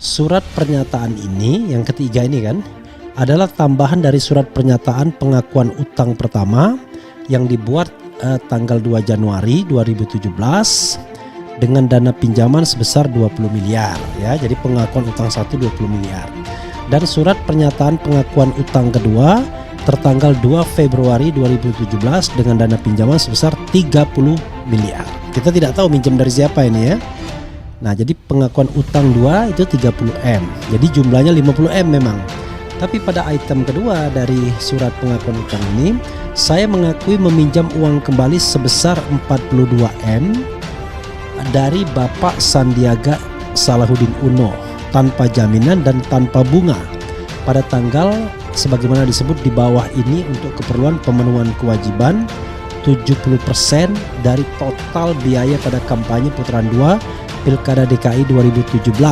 Surat pernyataan ini, yang ketiga ini kan, adalah tambahan dari surat pernyataan pengakuan utang pertama yang dibuat tanggal 2 Januari 2017 dengan dana pinjaman sebesar 20 miliar ya. Jadi pengakuan utang 1 20 miliar. Dan surat pernyataan pengakuan utang kedua tertanggal 2 Februari 2017 dengan dana pinjaman sebesar 30 miliar. Kita tidak tahu minjem dari siapa ini ya. Nah, jadi pengakuan utang 2 itu 30M. Jadi jumlahnya 50M memang. Tapi pada item kedua dari surat pengakuan utang ini, saya mengakui meminjam uang kembali sebesar 42M dari Bapak Sandiaga Salahuddin Uno tanpa jaminan dan tanpa bunga pada tanggal sebagaimana disebut di bawah ini untuk keperluan pemenuhan kewajiban 70% dari total biaya pada kampanye putaran 2 Pilkada DKI 2017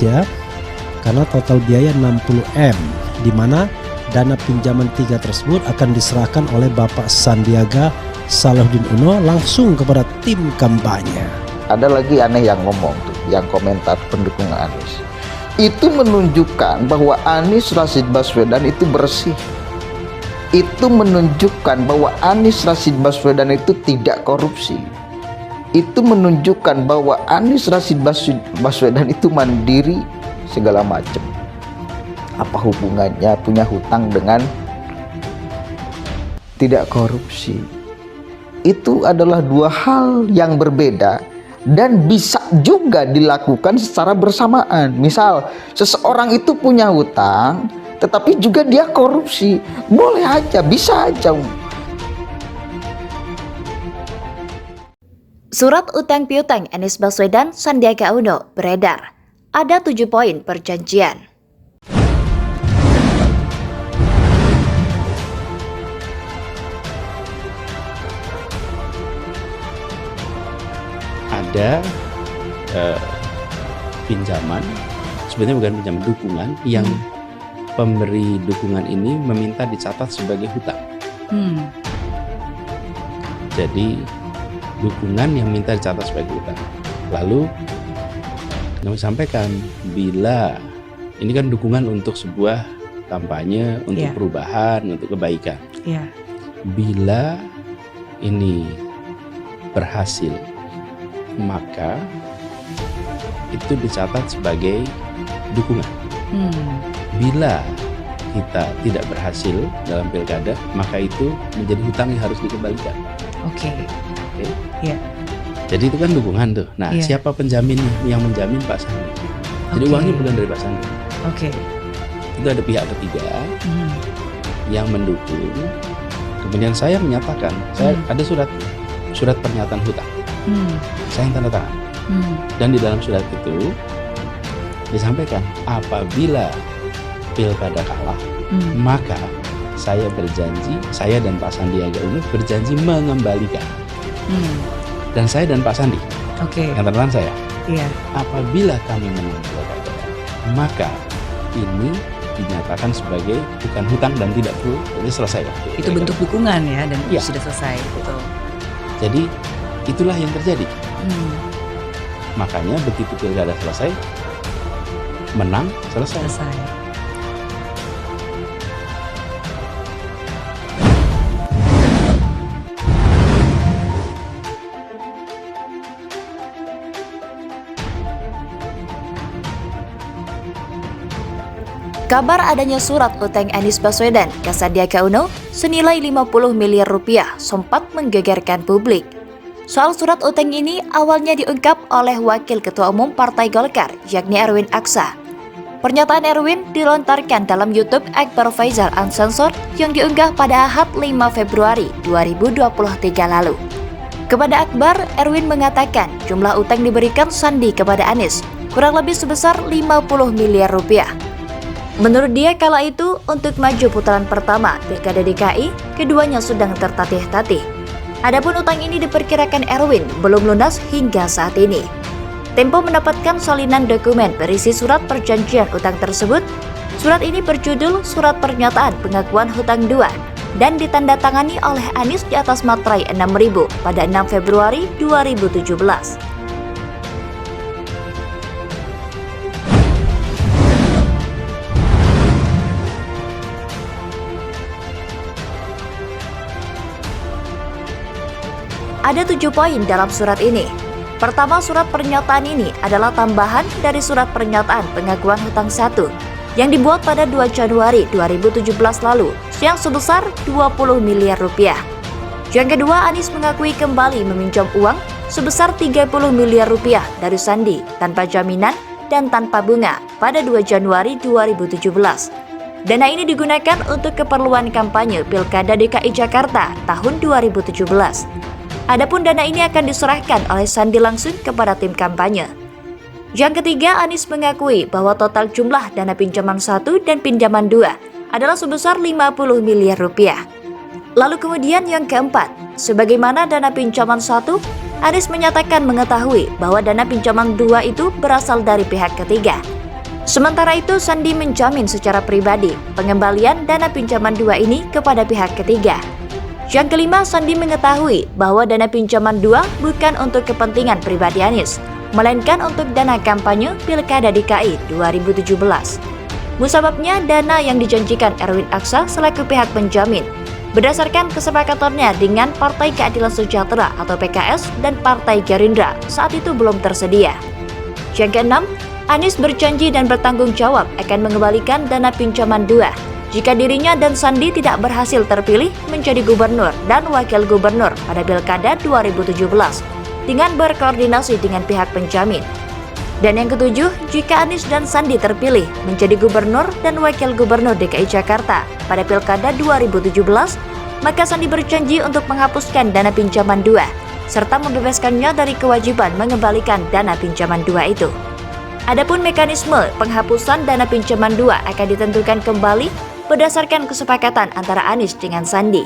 ya. Karena total biaya 60M, di mana dana pinjaman 3 tersebut akan diserahkan oleh Bapak Sandiaga Salahuddin Uno langsung kepada tim kampanye. Ada lagi aneh yang ngomong tuh, yang komentar pendukung Anies. Itu menunjukkan bahwa Anies Rashid Baswedan itu bersih. Itu menunjukkan bahwa Anies Rashid Baswedan itu tidak korupsi. Itu menunjukkan bahwa Anies Rashid Baswedan itu mandiri segala macam. Apa hubungannya punya hutang dengan tidak korupsi? Itu adalah dua hal yang berbeda dan bisa juga dilakukan secara bersamaan. Misal seseorang itu punya hutang tetapi juga dia korupsi, boleh aja, bisa aja. Surat utang piutang Anies Baswedan Sandiaga Uno beredar. Ada 7 poin perjanjian. Ada pinjaman, sebenarnya bukan pinjaman, dukungan yang pemberi dukungan ini meminta dicatat sebagai hutang. Jadi dukungan yang minta dicatat sebagai hutang. Lalu kami sampaikan, bila ini kan dukungan untuk sebuah kampanye, untuk perubahan, untuk kebaikan. Bila ini berhasil, maka itu dicatat sebagai dukungan. Bila kita tidak berhasil dalam pilkada, maka itu menjadi hutang yang harus dikembalikan. Jadi itu kan dukungan tuh. Nah, siapa penjamin yang menjamin? Pak Sandi. Jadi uangnya bukan dari Pak Sandi. Itu ada pihak ketiga yang mendukung. Kemudian saya menyatakan, saya ada surat pernyataan hutang. Saya yang tanda tangan. Dan di dalam surat itu disampaikan, apabila pilkada kalah, maka saya berjanji, saya dan Pak Sandiaga Uno berjanji mengembalikan. Dan saya dan Pak Sandi, yang tanda tangan saya, apabila kami menang pilkada, maka ini dinyatakan sebagai bukan hutang dan tidak perlu, jadi selesai. Itu bentuk dukungan ya, dan sudah selesai. Betul. Jadi itulah yang terjadi. Makanya begitu pilkada selesai, menang, selesai. Kabar adanya surat utang Anies Baswedan ke Sandiaga Uno senilai 50 miliar rupiah sempat menggegerkan publik. Soal surat utang ini awalnya diungkap oleh Wakil Ketua Umum Partai Golkar, yakni Erwin Aksa. Pernyataan Erwin dilontarkan dalam YouTube Akbar Faisal Unsensor yang diunggah pada Ahad 5 Februari 2023 lalu. Kepada Akbar, Erwin mengatakan jumlah utang diberikan Sandi kepada Anies kurang lebih sebesar 50 miliar rupiah. Menurut dia kala itu untuk maju putaran pertama Pilkada DKI, keduanya sedang tertatih-tatih. Adapun utang ini diperkirakan Erwin belum lunas hingga saat ini. Tempo mendapatkan salinan dokumen berisi surat perjanjian utang tersebut. Surat ini berjudul Surat Pernyataan Pengakuan Hutang 2 dan ditandatangani oleh Anies di atas materai 6.000 pada 6 Februari 2017. Ada 7 poin dalam surat ini. Pertama, surat pernyataan ini adalah tambahan dari surat pernyataan pengakuan hutang 1 yang dibuat pada 2 Januari 2017 lalu yang sebesar 20 miliar rupiah. Yang kedua, Anies mengakui kembali meminjam uang sebesar 30 miliar rupiah dari Sandi tanpa jaminan dan tanpa bunga pada 2 Januari 2017. Dana ini digunakan untuk keperluan kampanye Pilkada DKI Jakarta tahun 2017. Adapun dana ini akan diserahkan oleh Sandi langsung kepada tim kampanye. Yang ketiga, Anies mengakui bahwa total jumlah dana pinjaman 1 dan pinjaman 2 adalah sebesar 50 miliar rupiah. Lalu kemudian yang keempat, sebagaimana dana pinjaman 1, Anies menyatakan mengetahui bahwa dana pinjaman 2 itu berasal dari pihak ketiga. Sementara itu, Sandi menjamin secara pribadi pengembalian dana pinjaman 2 ini kepada pihak ketiga. Yang kelima, Sandi mengetahui bahwa dana pinjaman 2 bukan untuk kepentingan pribadi Anies, melainkan untuk dana kampanye Pilkada DKI 2017. Musababnya, dana yang dijanjikan Erwin Aksa selaku pihak penjamin berdasarkan kesepakatannya dengan Partai Keadilan Sejahtera atau PKS dan Partai Gerindra saat itu belum tersedia. Yang keenam, Anies berjanji dan bertanggung jawab akan mengembalikan dana pinjaman 2 jika dirinya dan Sandi tidak berhasil terpilih menjadi gubernur dan wakil gubernur pada Pilkada 2017 dengan berkoordinasi dengan pihak penjamin. Dan yang ketujuh, jika Anies dan Sandi terpilih menjadi gubernur dan wakil gubernur DKI Jakarta pada Pilkada 2017, maka Sandi berjanji untuk menghapuskan dana pinjaman 2 serta membebaskannya dari kewajiban mengembalikan dana pinjaman 2 itu. Adapun mekanisme penghapusan dana pinjaman 2 akan ditentukan kembali berdasarkan kesepakatan antara Anies dengan Sandi.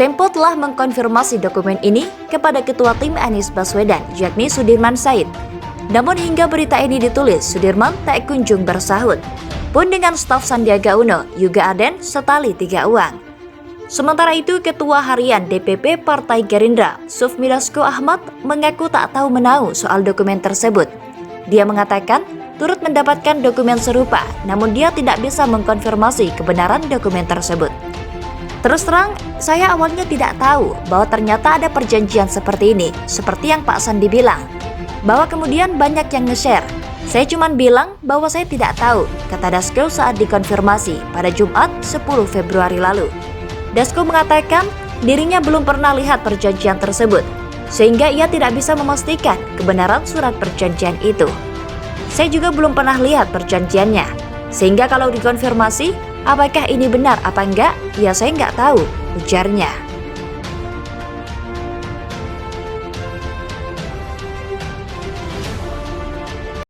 Tempo telah mengkonfirmasi dokumen ini kepada Ketua Tim Anies Baswedan, yakni Sudirman Said. Namun hingga berita ini ditulis, Sudirman tak kunjung bersahut. Pun dengan staf Sandiaga Uno, Yuga Aden setali 3 uang. Sementara itu, Ketua Harian DPP Partai Gerindra, Sufmi Dasko Ahmad, mengaku tak tahu menahu soal dokumen tersebut. Dia mengatakan turut mendapatkan dokumen serupa, namun dia tidak bisa mengkonfirmasi kebenaran dokumen tersebut. Terus terang, saya awalnya tidak tahu bahwa ternyata ada perjanjian seperti ini, seperti yang Pak Sandi bilang, bahwa kemudian banyak yang nge-share. Saya cuma bilang bahwa saya tidak tahu, kata Dasko saat dikonfirmasi pada Jumat 10 Februari lalu. Dasko mengatakan dirinya belum pernah lihat perjanjian tersebut, sehingga ia tidak bisa memastikan kebenaran surat perjanjian itu. Saya juga belum pernah lihat perjanjiannya, sehingga kalau dikonfirmasi, apakah ini benar apa enggak, ya saya nggak tahu, ujarnya.